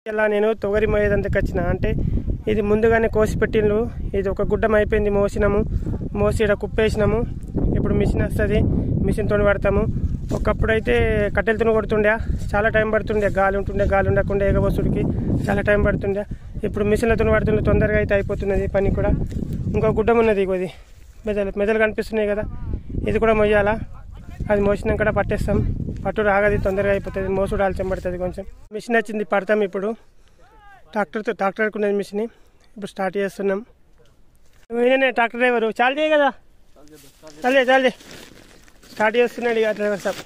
ఇలా నేను తొగరి మోయేదంతకు వచ్చిన అంటే ఇది ముందుగానే కోసి పెట్టిండ్రు. ఇది ఒక గుడ్డం అయిపోయింది, మోసినాము. మోసి ఇక్కడ కుప్పేసినాము. ఇప్పుడు మిషన్ వస్తుంది, మిషన్తో పడతాము. ఒకప్పుడైతే కట్టెలతో కొడుతుండే, చాలా టైం పడుతుండే. గాలి ఉంటుండే, గాలి ఉండకుండా ఎగబోసుడికి చాలా టైం పడుతుండే. ఇప్పుడు మిషన్లతో పడుతుండే, తొందరగా అయితే అయిపోతున్నది పని కూడా. ఇంకో గుడ్డం ఉన్నది, ఇది మెదలు కనిపిస్తున్నాయి కదా, ఇది కూడా మొయ్యాలా. అది మోసినాక కూడా పట్టేస్తాం. పట్టు రాగది, తొందరగా అయిపోతుంది. మోసుడు ఆలస్యం పడుతుంది కొంచెం. మిషన్ వచ్చింది, పడతాం ఇప్పుడు. ట్రాక్టర్కి ఉన్నది మిషన్. ఇప్పుడు స్టార్ట్ చేస్తున్నాం. నేనే ట్రాక్టర్ డ్రైవరు, చాలు చేయి కదా, చాలే స్టార్ట్ చేస్తున్నాడు ఇక డ్రైవర్ సాబ్.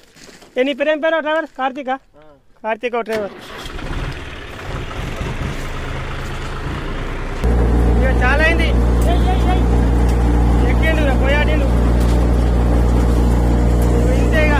నీ పేరు ఏం పేరు డ్రైవర్? కార్తీక డ్రైవర్. ఇక చాలా అయింది, ఎక్కేండు పోయాడీలు ఇంతేగా.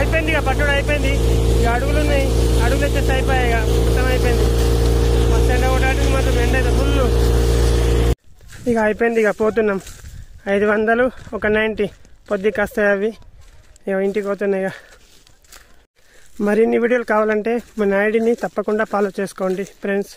అయిపోయింది ఇక, పట్టుడు అయిపోయింది. ఇక అడుగులు ఉన్నాయి, అడుగులు వచ్చేసి అయిపోయాయి. ఇక మొత్తం అయిపోయింది. మస్తు ఎండ కొట్టాడు, మాత్రం ఎండ అయితే ఫుల్. ఇక అయిపోయింది, ఇక పోతున్నాం. 500 ఒక 90 పొద్దుకి వస్తాయి అవి. ఇక ఇంటికి పోతున్నాయి. ఇక మరిన్ని వీడియోలు కావాలంటే మన ఐడిని తప్పకుండా ఫాలో చేసుకోండి ఫ్రెండ్స్.